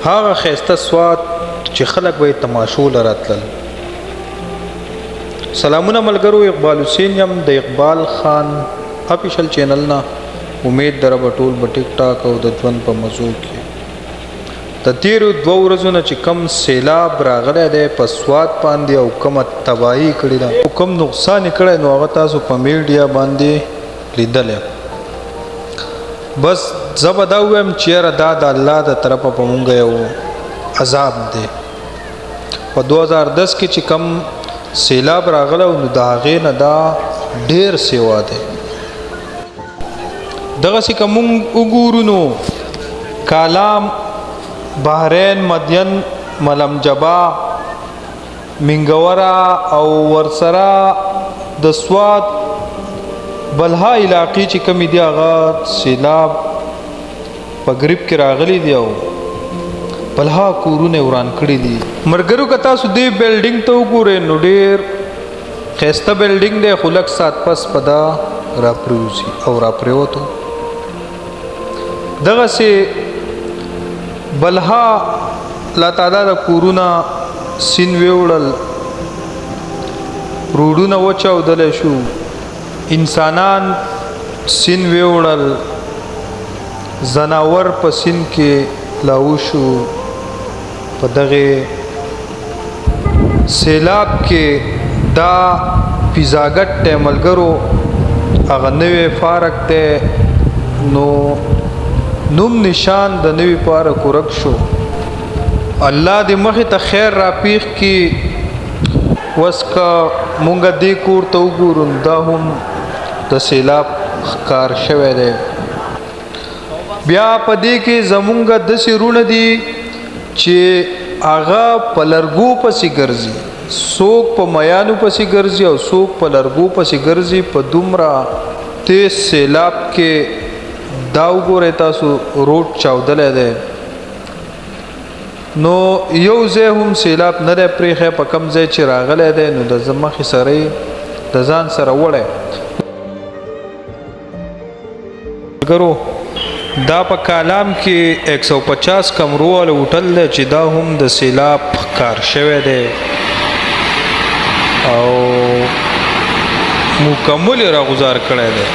هغه ښایسته سوات چې خلک به یې تماشو له راتلل. سلامونه ملګرو، اقبال حسین یم د اقبال خان افیشل چینل نه. امید دره به ټول به ټیک ټاک او د ژوند په مزو کې. د تیرو 2 ورځو نه چې کم سیلاب راغلی دی په سوات باندې او کومه تباهي کړې ده او کوم نقصان یې کړی، نو هغه تاسو په میډیا باندې لیدلی. بس زه به دا ووایم چې یاره دا د الله د طرفه په مونږ یو عذاب دی. په 2010 کې چې کم سیلاب راغلی نو د هغې نه دا ډېر سیوا دی. دغسې که مونږ وګورو نو کالام، بحرین، مدین، ملم جبا، منګورا او ورسره د سوات بلها علاقې چې کمی دی هغه سیلاب په گریب کې راغلی دی او بلها کورونه وران کړي دي. مرګرو که تاسو دې بلډینګ ته وګورئ نو ډېر ښایسته بلډینګ دی، خو لږ ساعت پس په دا راپریوځي او راپریوتو. دغسې بلها لا تعداده کورونه سیند ویوړل، روډونه وچاودلی شو، انسانان سیند ویوړل، زناور په سیند کې لاو شو. په دغه سیلاب کې دا پیزاګټ دی ملګرو، هغه نوی پارک دی، نو نوم نشان د نوی پارک ورک شو. الله دې مخې ته خیر راپیښ کړي. وس که مونږ دې کور ته وګورو دا هم د سیلاب ښکار شوی دی. بیا په دې کې زمونږ داسې رونه دي چې هغه په لرګو پسې ګرځي، څوک په میانو پسې ګرځي او څوک په لرګو پسې ګرځي. په دومره تیز سیلاب کې دا وګورئ تاسو روډ چاودلی دی. نو یو ځای هم سیلاب نه دی پرېښی، په کم ځای چې راغلی دی نو د مخې سره یې د ځان سره وړی. ملګرو دا په کالام کې 150 کمرو والا هوټل دی چې دا هم د سیلاب ښکار شوی دی او مکمل یې راغوزار کړی دی.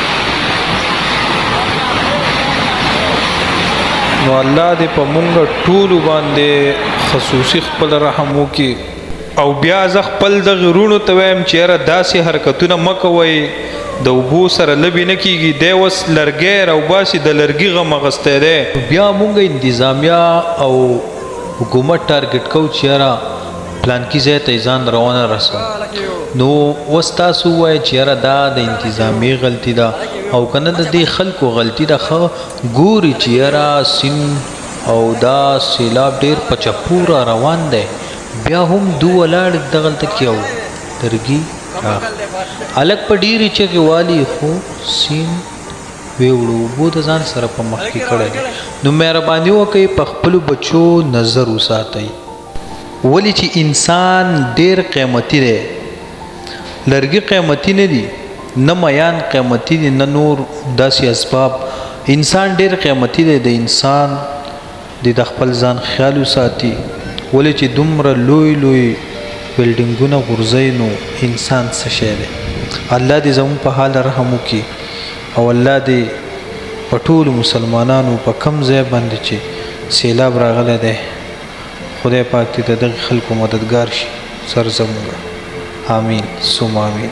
نو الله دې په مونږ ټولو باندې خصوصي خپل رحم وکړي. او بیا زه خپل دغې وروڼو ته وایم چې یاره داسې حرکتونه مه کوئ، د اوبو سره لبې نه کېږي. دی اوس لرګی راوباسي، د لرګي غم اخیستی دی. بیا مونږ انتظامیه او حکومت ټارګټ کوو چې یاره پلانکي ځای ته یې ځان روانه رسوه. نو اوس تاسو ووایئ چې یاره دا د انتظامیې غلطي ده او که نه د دې خلکو غلطي ده. ښه ګوري چې یاره سیند او دا سیلاب ډېر په چپو را روان دی، بیا هم دو ولاړ دغلته کې یو لرګي هلک په ډېرې چغې والي، خو سیند ویوړو اوبو د ځان سره په مخ کې کړی دی. نو مهرباني وکئ په خپلو بچو نظر وساتئ، ولې چې انسان ډېر قیمتي دی. لرګي قیمتي نه دي، نه میان قیمتي دي، نه نور داسې اسباب. انسان ډېر قیمتي دی. د انسان د خپل ځان خیال وساتي، ولې چې دومره لوی لوی بلډینګونه غورځوي نو انسان څه شی دی. الله دې زموږ په حال رحم وکړي او الله دې په ټولو مسلمانانو په کم ځای باندې چې سیلاب راغلی دی خدای پاک دې د دغې خلکو مددګار شي. سر زموږ آمین ثم آمین.